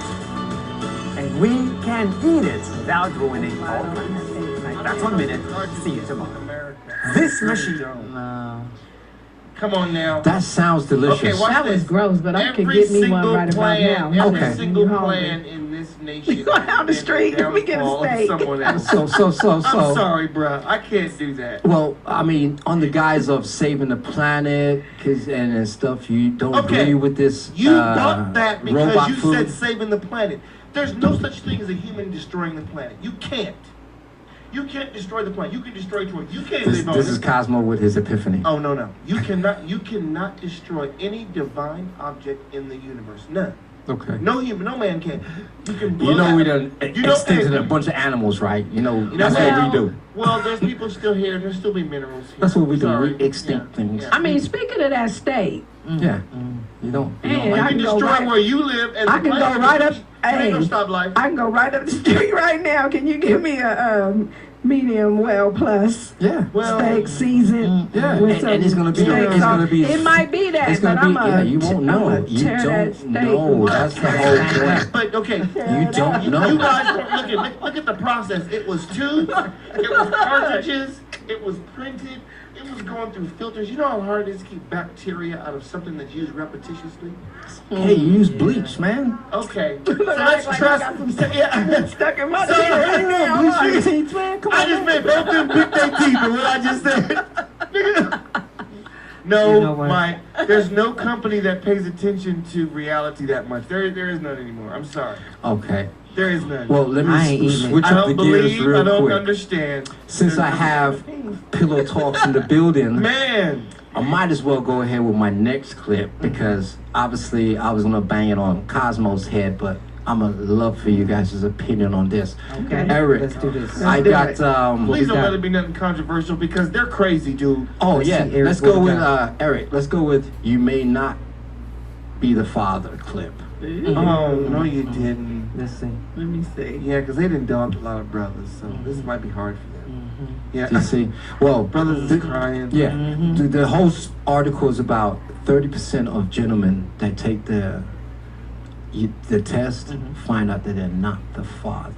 And we can eat it without ruining our planet. That's 1 minute. See you tomorrow. This machine. Come on now. That sounds delicious. Okay, watch That was this. gross, but I can Every get me one single right plan, about now. Every Okay. single You hungry. plan in this nation. We going down the street, we get a downfall of steak. someone else. So. I'm sorry, bruh. I can't do that. Well, I mean, on the guise of saving the planet, and stuff, you don't Okay. agree with this. You bought that because robot you food? said saving the planet. There's no such thing as a human destroying the planet. You can't. You can't destroy the planet. You can destroy Troy. You can't live on This it. is Cosmo with his epiphany. Oh no. You cannot destroy any divine object in the universe. None. Okay. No man can. You can You know we done You know- extincted hey, a bunch of animals, right? You know, You know that's what? what we do. Well, there's people still here. There'll still be minerals here. That's what we do. Sorry. We extinct things. I mean, speaking of that steak, Yeah. You don't. You Man, don't You like I can can go destroy right- where you live, and I the can go planet- right up- You ain't hey. gonna stop life. I can go right up the street right now. Can you give me a medium well plus Yeah. Well, steak seasoned? Yeah. with And it's some gonna be. steak It's gonna sauce? be. It might be that, It's but gonna be. I'm Yeah. You won't know. You tear that steak don't know. apart. That's the whole point. But okay, You don't you know. guys look at the process. It was tubes, it was cartridges, It was printed. It was going through filters. You know how hard it is to keep bacteria out of something that's used repetitiously? Hey, you use bleach, man. Okay. So let's trust. Yeah. Stuck in my Bleach, man. Come on. I just made both of them pick their teeth and what I just said. No, You know what? Mike, there's no company that pays attention to reality that much. There is none anymore. I'm sorry. Okay. There is none. Well, let I ain't me eating it. switch I up the don't gears believe, real I don't quick. understand. Since I have Pillow Talks in the building, Man. I might as well go ahead with my next clip because obviously I was gonna bang it on Cosmo's head, but I'm gonna love for you guys' opinion on this. Okay. Eric, Let's do this. I got Please don't got- let it be nothing controversial because they're crazy, dude. Oh Let's yeah, see, Eric, let's what go we with got? Eric. Let's go with "You May Not Be the Father" clip. Oh, no, you didn't. Let's see. Let me see. Yeah, because they didn't dump a lot of brothers, so this might be hard for them. Yeah. You see, well, Brothers is crying. Yeah, the whole article is about 30% of gentlemen that take the test find out that they're not the father.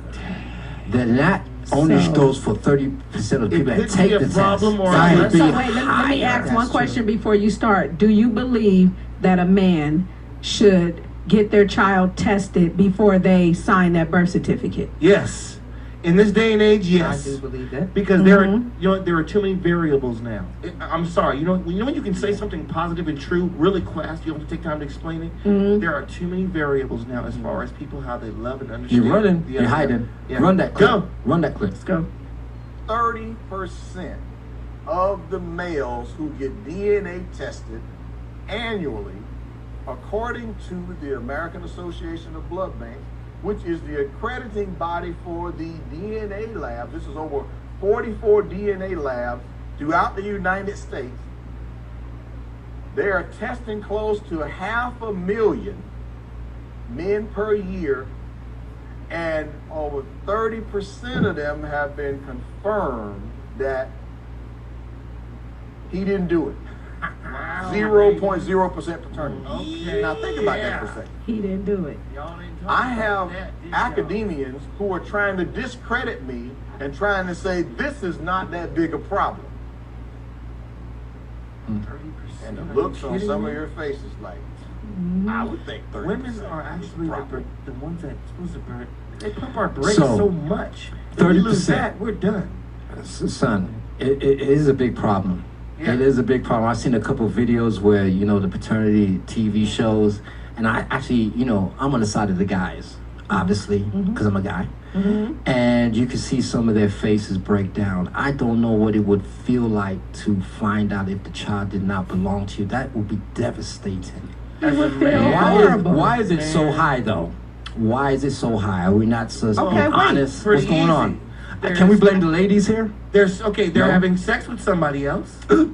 Then that only So- goes for 30% of people that could take be a the test. problem or That a would be So wait, let me higher. ask one question before you start. Do you believe that a man should get their child tested before they sign that birth certificate? Yes. In this day and age, I yes. do believe that. Because there are too many variables now. I'm sorry. You know when you can say something positive and true really fast, you don't have to take time to explain it. There are too many variables now as far as people how they love and understand. You're running, the you're other hiding. guy. Yeah. Run that clip. Go. Run that clip. Let's go. 30% of the males who get DNA tested annually, according to the American Association of Blood Banks, which is the accrediting body for the DNA labs. This is over 44 DNA labs throughout the United States. They are testing close to 500,000 men per year, and over 30% of them have been confirmed that he didn't do it. 0.0% paternity. Okay. Now think about that for a second. He didn't do it. I have academians who are trying to discredit me and trying to say this is not that big a problem. 30%. And the looks on some of your faces like, I would think 30%. Women are actually problem. the ones that supposed to burn. They pump our brakes So, so much. If we lose 30%. that, we're done. Son, it is a big problem. Yeah. It is a big problem. I've seen a couple of videos where, the paternity TV shows, and I actually, I'm on the side of the guys, obviously, because I'm a guy. And you can see some of their faces break down. I don't know what it would feel like to find out if the child did not belong to you. That would be devastating. It would feel Why horrible. is it so high, though? Why is it so high? Are we not supposed to be Okay, wait. honest? Pretty What's going on? easy. Can we blame the ladies here? They're No. having sex with somebody else. I'm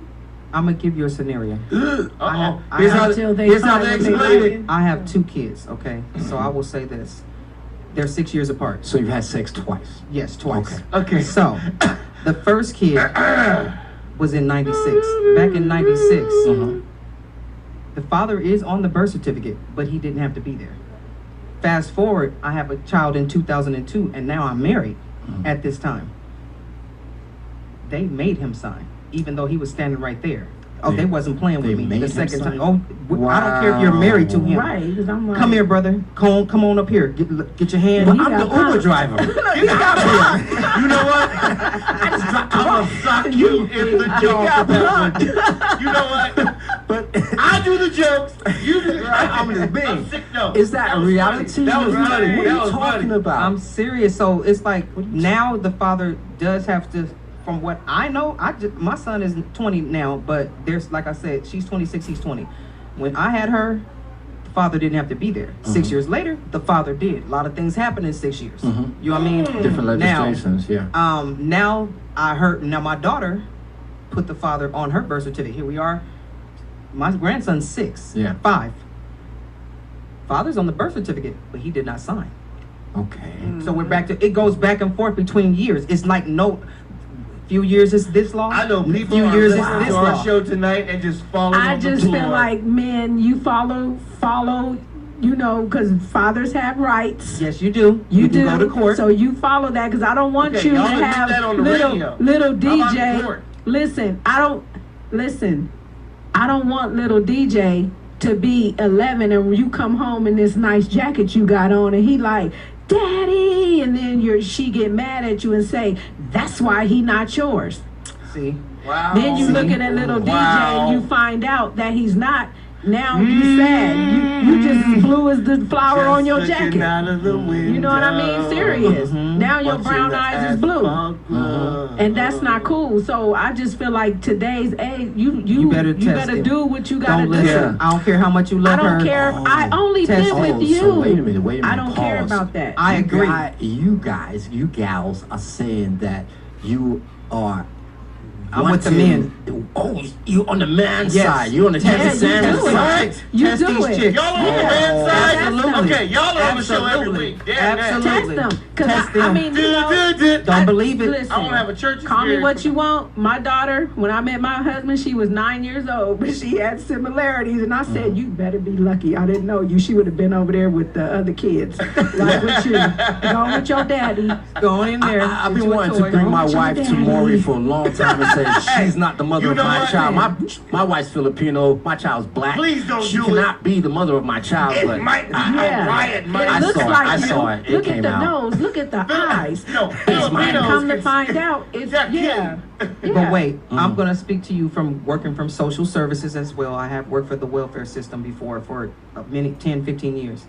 gonna give you a scenario. Uh-oh. I Here's have- how Until they here's how find they what they explain like. it. I have 2 kids. Okay, so I will say this: they're 6 years apart. So you've had sex twice. Yes, twice. Okay. So, the first kid was in '96. Back in '96, the father is on the birth certificate, but he didn't have to be there. Fast forward, I have a child in 2002, and now I'm married at this time. They made him sign, even though he was standing right there. Oh, they wasn't playing they with me made the him second sign? time. Oh, I don't care if you're married to him. Right, because I'm like, Come here, brother. Come on up here. Get your hand. I'm the Uber driver. You got me. You know what? I'm gonna sock you in the jaw for that one. You know what? But I do the jokes. You do the I'm just being. I'm sick. No. Is that a was reality? funny. That was What funny. are you That was talking funny. about? I'm serious. So it's like now the father does have to. From what I know, my son is 20 now, but there's, like I said, she's 26, he's 20. When I had her, the father didn't have to be there. 6 years later, the father did. A lot of things happened in 6 years. You know what I mean? Different legislations, yeah. Now now my daughter put the father on her birth certificate. Here we are. My grandson's 6, Yeah. 5. Father's on the birth certificate, but he did not sign. Okay. So we're back to, it goes back and forth between years. It's like few years is this law. I know people few are years is listening this to our law. show tonight and just falling I on the just floor. feel like men, you follow you know, because fathers have rights. Yes, you do. You can do. Go to court. So you follow that, because I don't want Okay, you to y'all admit have that on the little radio. little How about the DJ. court? Listen, I don't want little DJ to be 11 and you come home in this nice jacket you got on and he like, Daddy, and then she get mad at you and say, that's why he not yours. See? Wow. Then you look at that little DJ and you find out that he's not. Now you sad. You just as blue as the flower on your jacket. Out of the window, you know what I mean? Serious. Now your watching brown the eyes is blue. asphalt And that's not cool. So I just feel like today's age, you better do what you gotta Don't do. listen. I don't care how much you I love her. don't care. I only Test been it. with you. So wait a minute. I don't care pause. about that. I agree. You gals are saying that you are. I'm with the men. Oh, you on the man Yes. side. You on the Test Yeah, you Texas do it. side. You Test do these it. chicks. Y'all on the Yeah. man side? Absolutely. Okay, y'all are on the show every Absolutely. week. Damn that. Absolutely. Test them. Because Test I them. mean, you know, Don't believe it. listen, I want to have a church call me experience. what you want. My daughter, when I met my husband, she was 9 years old, but she had similarities. And I said, you better be lucky. I didn't know you. She would have been over there with the other kids. Like with you. Go on with your daddy. Go on in there. I've Get been you a wanting toy. to bring Go my on with your wife to daddy. Maury for a long time and say she's not the mother You of know my what? child. My wife's Filipino. My child's black. Please don't She do cannot be the mother of my child. It but might be Yeah. a riot. I It looks saw it. like I you. saw it. It Look came at the out. nose. Look at the eyes. No, And Filipinos come to can- find out, it's Yeah, yeah. But wait, I'm going to speak to you from working from social services as well. I have worked for the welfare system before for many 10, 15 years.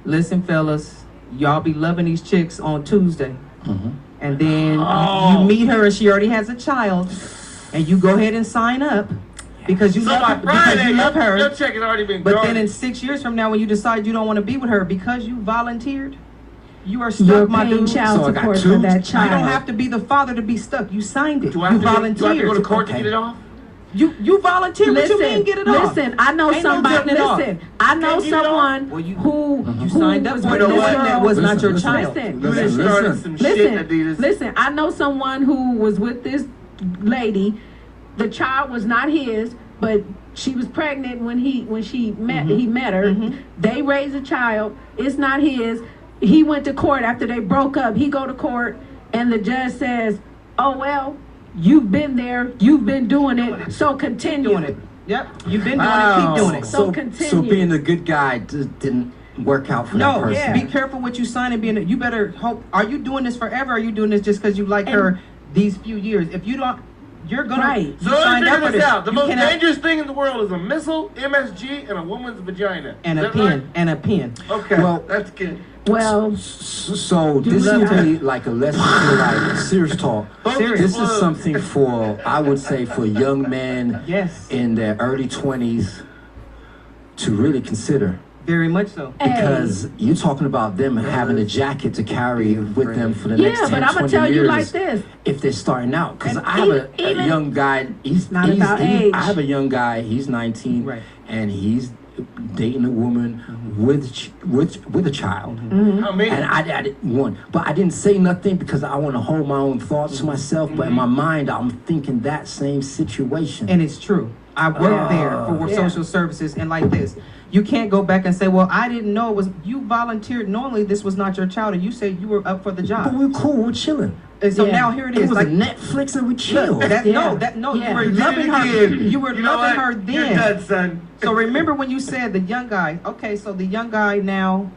Listen, fellas, y'all be loving these chicks on Tuesday. And then you meet her and she already has a child. And you go ahead and sign up because you So love by her. Because Friday, you love her. your check has already been But garnished. then in 6 years from now, when you decide you don't want to be with her because you volunteered, you are You're stuck, my paying dude. child So I got support two- for that You child. don't have to be the father to be stuck. You signed it. do I You have to go- volunteered. do I have to go to court Okay. to get it off? You volunteered. What you mean get it off? Listen, I know Ain't no somebody. getting it off. Listen, I know Can't get it off? someone Well, you who signed up was for with it. this what? girl. That was not your Listen, child. Listen, You Listen, just started listen. some shit, Adidas. Listen, I know someone who was with this lady. The child was not his, but she was pregnant when he met her. They raised a child. It's not his. He went to court after they broke up. He go to court and the judge says, "Oh well, you've been there. You've been doing it. So continue Doing it. Yep. You've been doing it. Keep doing it. So continue. So being a good guy didn't work out for that No, person. be careful what you sign and being. You better hope. Are you doing this forever? Or are you doing this just because you like her these few years? If you don't, you're gonna. Right. You So let me signed up figure for this this. out. The You most cannot- dangerous thing in the world is a missile, MSG, and a woman's vagina. and Is a that pen right? and a pen. Okay, Well- that's good. well, So this love is her. really like a lesson for like serious talk. Serious. This is something for, I would say, for young men Yes. in their early 20s to really consider. Very much so. Because you're talking about them having a jacket to carry with them for the next 10, yeah, but I'm gonna 20 tell years you like this. if they're starting out. Because And I have a even- young guy, he's Not about age. I have a young guy, he's 19, Right. and he's dating a woman with a child. How many? And I didn't want, but I didn't say nothing because I want to hold my own thoughts to myself. But in my mind, I'm thinking that same situation. And it's true. I worked there for social services and like this. You can't go back and say, well, I didn't know it was, you volunteered knowingly this was not your child and you said you were up for the but job. we're cool, we're chilling. And so Yeah. now here it It is. was Like, a Netflix and we chilled. that, Yeah. no, Yeah. you were You did loving it her. again. You were You know loving what? her You're then. done, son. So remember when you said the young guy, okay, so the young guy now,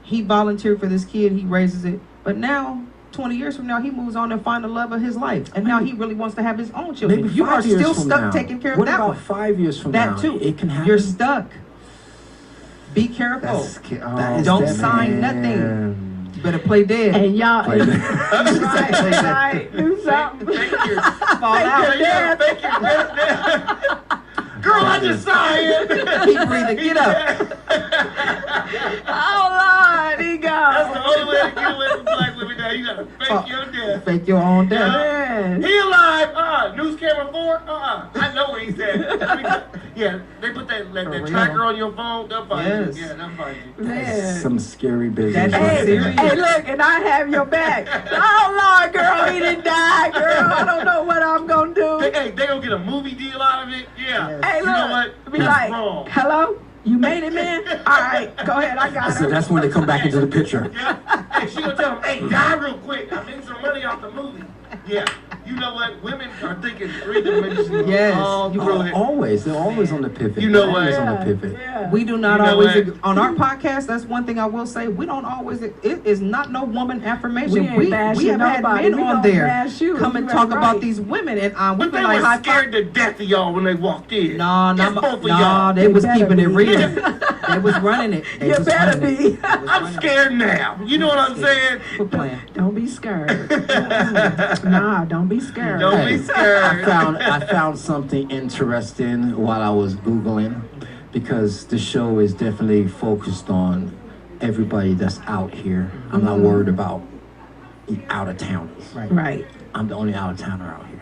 he volunteered for this kid, he raises it, but now, 20 years from now, he moves on and find the love of his life. And now he really wants to have his own children. Maybe You are 5 years still from stuck now. taking care of What that about one. 5 years from now? That too. It can happen. You're stuck. Be careful. Don't sign nothing. You better play dead. And y'all, Play right, do something. Thank you. Fall out. Yeah, thank you. Girl, I just saw it. Keep breathing. Get up. Oh Lord, he That's the goes. only way to get away from black women now. You gotta fake your death. Fake your own death. Man. He alive? News camera 4? I know what he said. Yeah, they put that real. tracker on your phone. They'll find Yes. you. Yeah, they'll find you. Man. Some scary business. That's right there. Hey, look, and I have your back. Oh Lord, girl, he didn't die, girl. I don't know what I'm gonna do. They gonna get a movie deal out of it. Yeah. Hey, you look, know what? be That's like, wrong. hello, You made it, man? All right, go ahead, I got So it. that's when they come back into the picture. Hey, she gonna tell him, hey, die real quick. I made some money off the movie. Yeah. You know what? Women are thinking three-dimensional. Yes. Always. They're always on the pivot. You know They're always what? on the pivot. Yeah. We do not You know always, what? on our podcast, that's one thing I will say, we don't always, it is not no woman affirmation. We ain't bashing have had nobody. men We on don't there bash you. come and You talk right. about these women, and we But be they like, were high scared five. to death of y'all when they walked in. No, It's both of no, y'all. they was better keeping it be. real. They was running it. They You was better running it. be. They was I'm running scared now. You know what I'm saying? it. Quit playing. Don't be scared. Nah, don't be scared. Don't be scared. I found something interesting while I was Googling, because the show is definitely focused on everybody that's out here. I'm not worried about out of towners. Right. I'm the only out of towner out here.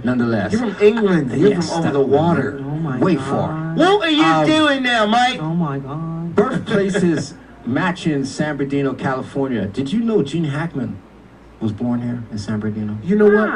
Nonetheless, You're from England. You're yes, from over the water. Oh my way God. far. What are you doing now, Mike? Oh my God. Birthplaces match in San Bernardino, California. Did you know Gene Hackman was born here in San Bernardino? You know what?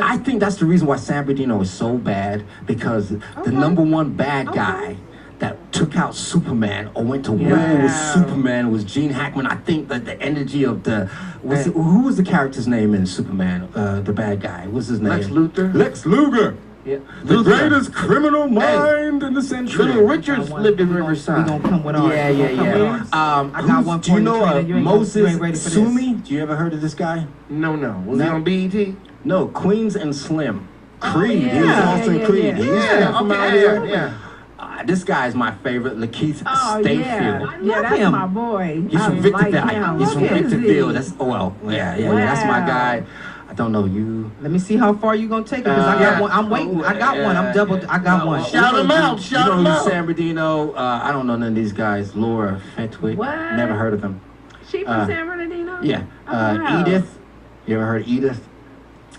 I think that's the reason why San Bernardino is so bad, because the number one bad guy that took out Superman or went to war with Superman was Gene Hackman. I think that the energy of who was the character's name in Superman? The bad guy. What's his name? Lex Luthor? Lex Luger. Yeah. The greatest criminal mind in the century. Little Richards lived in Riverside. We gonna come with ours. Yeah. I got one do you for know Trina. You ain't Moses ready for this. Sumi? Do you ever heard of this guy? No. Was he on BET? No, Queens and Slim. Creed. yeah. He was also in Yeah, Creed. yeah. He's from out okay, here. yeah. This guy is my favorite, Lakeith Oh, Statfield. yeah, that's him. my boy. He's from I Victorville. like him. He's from Is he? Victorville. That's that's my Wow. guy. I don't know you. Let me see how far you gonna take it, because I got one. I'm waiting. I got one. I'm double. I got one. Shout him out. Shout you him know out. San Bernardino. I don't know none of these guys. Laura Fetwick. What? Never heard of them. She from San Bernardino? Yeah. Oh, wow. Edith. You ever heard of Edith?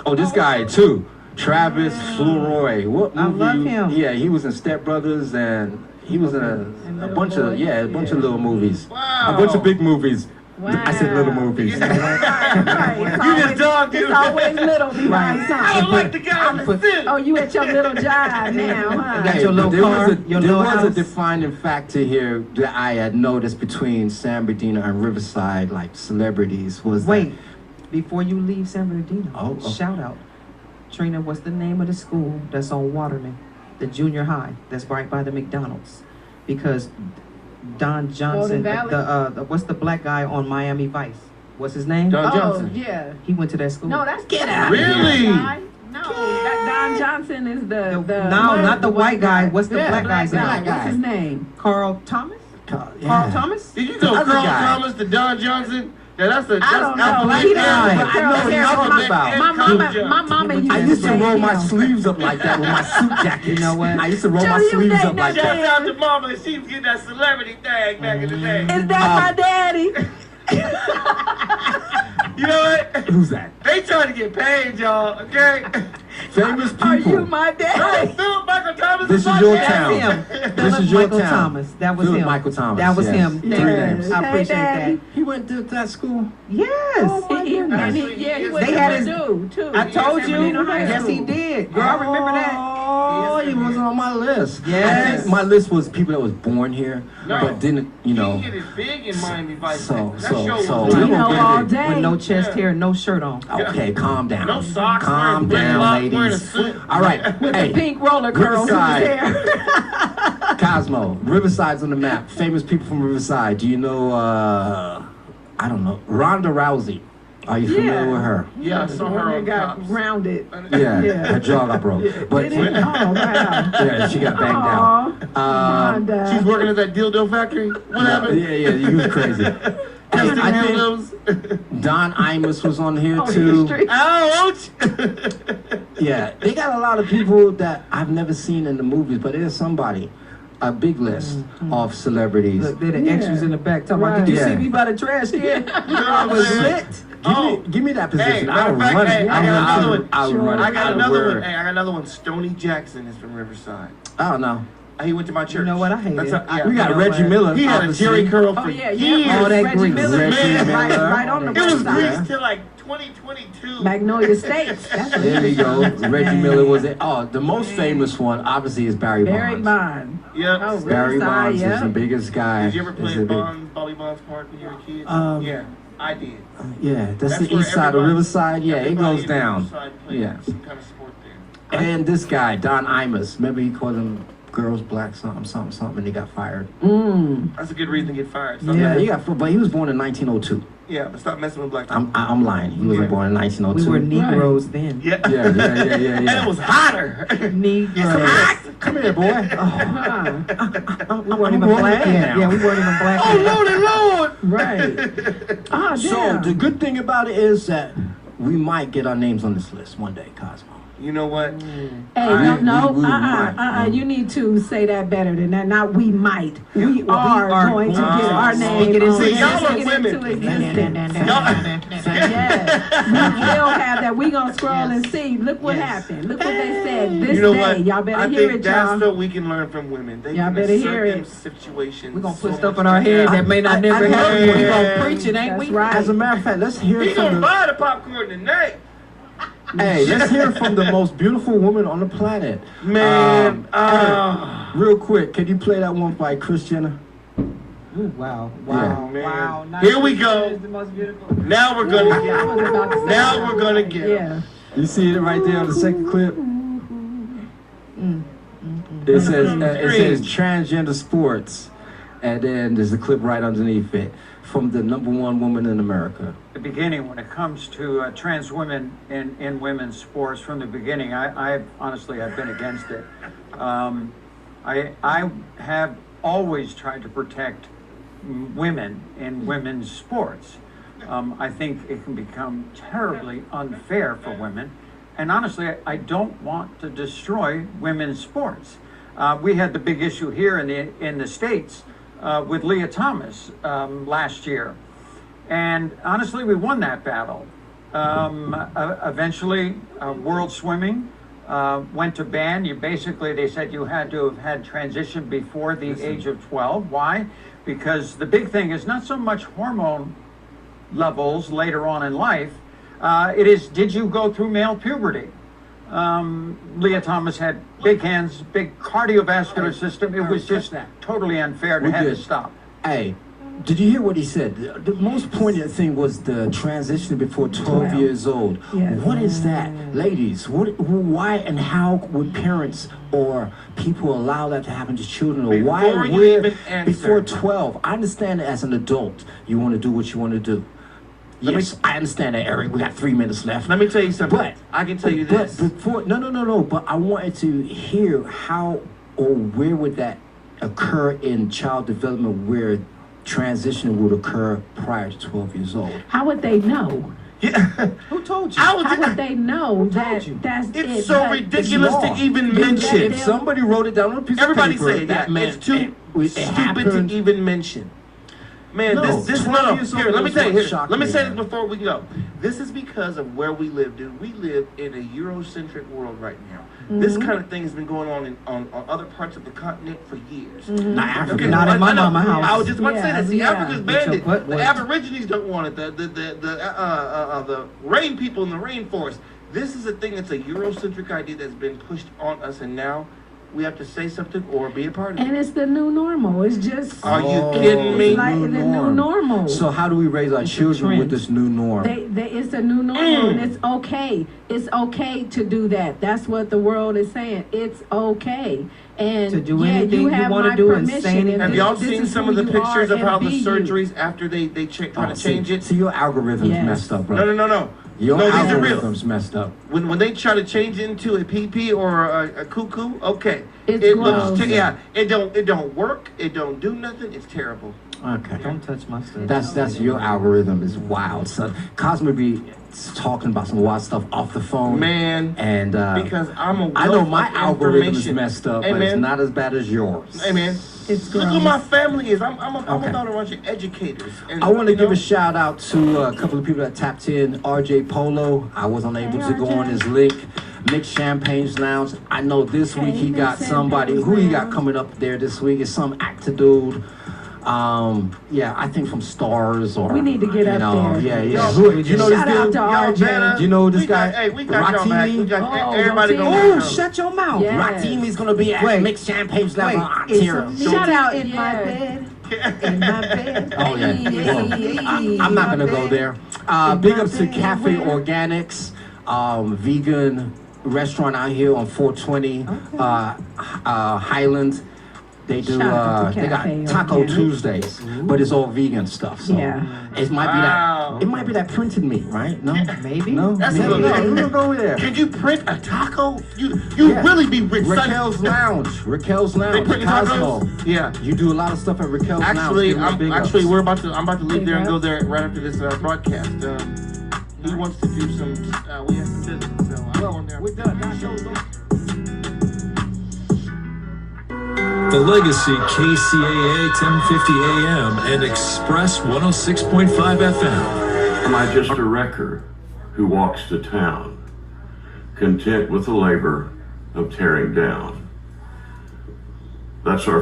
Oh, this guy too. Travis Fleroy. What movie? I love him. Yeah, he was in Step Brothers, and he was in a bunch of little movies. Wow. A bunch of big movies. Wow. I said little movies. Right. It's always little behind I something. don't like the guy in the suit. Oh, you at your little job now, huh? got your little there car, was your there little was a house. defining factor here that I had noticed between San Bernardino and Riverside, like celebrities, was Wait, before you leave San Bernardino, Oh. shout out, Trina. What's the name of the school that's on Waterman, the junior high that's right by the McDonald's? Because Don Johnson, Valley? what's the black guy on Miami Vice? What's his name? Don Oh, Johnson. yeah. He went to that school. No, that's Get out. Really? No, that Don Johnson is the No, not the white guy. What's the black guy's name? guy. What's his name? Carl Thomas. Yeah. Carl Thomas. Did you go Other Carl guy. Thomas to Don Johnson? Yeah, that's a I don't know. athletic He guy. does, but I know what you're talking about. My mama used I to used to say roll my him. sleeves up like that with my suit jacket. You know what? I used to roll Joe, my you sleeves ain't up like no that. Shout out to Mama, she was getting that celebrity tag back in the day. Is that my daddy? You know what? Who's that? They trying to get paid, y'all, okay? Famous Are you people. my No, daddy? Philip Michael Thomas This is is my your dad. town. Him. This is your Michael town. Thomas. That was Philip him. Michael Thomas. That was yes. him. Three Yes. names. I appreciate Daddy. that. He went to that school. Yes. He went They had his- Purdue, too. I told San you. Bernardino High Yes, School. he did. Girl, I remember that. Oh, he was on my list. Yes. I think my list was people that was born here, No. but didn't, you know. He get it big in Miami Vice. So- that so- show was so like- we You gonna know, get all it. day. With no chest hair, no shirt on. Okay, calm down. No socks, Calm wearing down, flip-flops, wearing a ladies. suit. All right. Hey, Pink roller curls in his Riverside. hair. Cosmo. Riverside's on the map. Famous people from Riverside. Do you know, I don't know, Ronda Rousey? Are you familiar with her? Yeah, I saw her on got Cops. rounded. Yeah, Yeah. her jaw got broke. But Did it? Oh, wow. yeah, she got banged out. Aw, Rhonda. She's working at that dildo factory. What happened? Yeah, he was crazy. Testing I think dildos. Don Imus was on here On the too. street. Ouch! Yeah, they got a lot of people that I've never seen in the movies, but there's somebody, a big list of celebrities. Look, they're the extras in the back talking about, Right. did you see Yeah. me by the trash can? I was lit. Give me that position. Hey, matter I'll of fact, run hey, it. I got another one. I'll run it. I got I'll another wear one. it. Hey, I got another one. Stoney Jackson is from Riverside. I don't know. He went to my church. You know what? I hate it. We got Reggie Miller. He had a Jerry curl for years. All that Reggie grease. Miller. Right on the It was website. greased till like 2022. Magnolia States. There you go. Reggie Miller was it. Oh, the most famous one, obviously, is Barry Bonds. Yep. Oh, Barry Bonds yeah. is the biggest guy. Did you ever play Bobby Bonds Park when you were a kid? Yeah, I did. Yeah, that's the where east side of Riverside. Yeah, it everybody goes in down. Riverside played Yeah. some kind of sport there. And this guy, Don Imus, remember he called him girls black something, and he got fired. That's a good reason to get fired. Yeah, he got, but he was born in 1902. Yeah, but stop messing with black people. I'm lying. He wasn't born in 1902. We were Negroes then. Yeah. Yeah. And it was hotter. Negroes. Come here, boy. We weren't even black yet. Yeah, we weren't even black yet. Lord. Right. Oh, So damn. the good thing about it is that we might get our names on this list one day, Cosmo. You know what? Hey, no, we might. you need to say that better than that. Not we might. We Well, are going to get our name Speak it on into it. y'all are Speak it women. into existence. Yes. We will have that. We gonna scroll and see. Look what happened. Look what they said this You know day. what? Y'all better I hear think it, that's y'all. what we can learn from women. They Y'all can better assert hear them it. situations. We're going to put so stuff much in our head better. that may not never I happen. love We're it. going to preach it, ain't That's we? right. As a matter of fact, let's hear He from gonna the buy the popcorn tonight. hey, let's hear from the most beautiful woman on the planet. Man, Eric, real quick, can you play that one by Kris Jenner? Ooh, wow. man. Wow. Not Here we Kris go. Jenner is the most beautiful. Now we're gonna I was get about to say Now that. we're gonna get Yeah. You see it right there on the second clip? It says transgender sports, and then there's a clip right underneath it from the #1 woman in America. The beginning, when it comes to trans women in women's sports, from the beginning, I've been against it. I have always tried to protect women in women's sports. I think it can become terribly unfair for women. And honestly, I don't want to destroy women's sports. We had the big issue here in the States with Leah Thomas last year. And honestly, we won that battle. Eventually, World Swimming went to ban. They said you had to have had transition before the age of 12. Why? Because the big thing is not so much hormone levels later on in life. It is, did you go through male puberty? Leah Thomas had big hands, big cardiovascular system. It was just totally unfair to have to stop. Hey, did you hear what he said? The most poignant thing was the transition before 12 years old. Yeah. What is that? Ladies, why and how would parents or people allow that to happen to children? Or why Before you would even answer. before 12? I understand that as an adult, you want to do what you want to do. Yes, I understand that, Eric. We got 3 minutes left. Let me tell you something. But I can tell you this. But before, no. But I wanted to hear how or where would that occur in child development, where transition would occur prior to 12 years old. How would they know? Yeah. Who told you? How would they know that that's it? It's so But ridiculous law. to even If mention. somebody wrote it down on a piece Everybody of paper, say it. that Yeah, meant it's too it stupid happened. to even mention. Man, No, this 12 years here, old let me is tell you, what here, shocked let me me, say man. this before we go. This is because of where we live, dude. We live in a Eurocentric world right now. This kind of thing has been going on on other parts of the continent for years. Not Africa. Okay, Not in my I know. mama house. I was just about to say that. See, Yeah. Africa's Get your banned it. butt The wet. Aborigines don't want it. The rain people in the rainforest. This is a thing that's a Eurocentric idea that's been pushed on us, and now we have to say something or be a part of And it. it's the new normal. It's just Are you kidding me? It's like the new normal. So how do we raise our children with trend. this new norm? It's a new normal, and it's okay. It's okay to do that. That's what the world is saying. It's okay. And To do yeah, anything you have wanna my do and permission, say anything. Have this- y'all this seen is some who of the you pictures are of how and the be you. surgeries after they try to change it? See, your algorithm's Yes. messed up, bro. No. Your No, these are real. algorithm's messed up. When they try to change it into a PP or a cuckoo, okay, It's it gross. looks it don't work. It don't do nothing. It's terrible. Okay. Don't touch my stuff. That's your algorithm is wild. So Cosmo be talking about some wild stuff off the phone. Man, And because I'm a I know wealth my of algorithm is information. messed up, Hey, but it's man. not as bad as yours. Hey man, It's look gross. who my family is. I'm Okay. about a bunch of educators. And, I want to you give know, a shout out to a couple of people that tapped in. RJ Polo, I wasn't able to go on his link. Mixed Champagne's Lounge. I know this week he got somebody. Who he got coming up there this week? Is some actor dude. Yeah, I think from Stars or. We need to get up there. Yeah. You know Shout out this to dude? RJ. You know this guy? Hey, we got y'all back. We got everybody Rotimi. going. Shut your mouth. Yes. Rotimi's gonna be at Mixed Champagne's Lounge on Ontario. Shout out, in my bed. In my bed. Oh yeah. Well, I'm not gonna go there. Big ups to Cafe Organics, vegan restaurant out here on 420 Highland. They do. Shout out to They got Cafe Taco Organics. Tuesdays, but it's all vegan stuff. So Yeah. it might be that. It might be that printed meat, right? No, Maybe. no. That's maybe. a little- Yeah, we'll go there. Can you print a taco? You Yeah. really be rich. son. Raquel's Lounge. Raquel's They Lounge. print Cosmo. tacos? Yeah. You do a lot of stuff at Raquel's Actually, Lounge. Give them big ups. I'm about to leave there and go there right after this broadcast. He wants to do some. We have some business, so I'm going there. We're done. The Legacy KCAA 1050 AM and Express 106.5 FM. Am I just a wrecker who walks to town, content with the labor of tearing down? That's our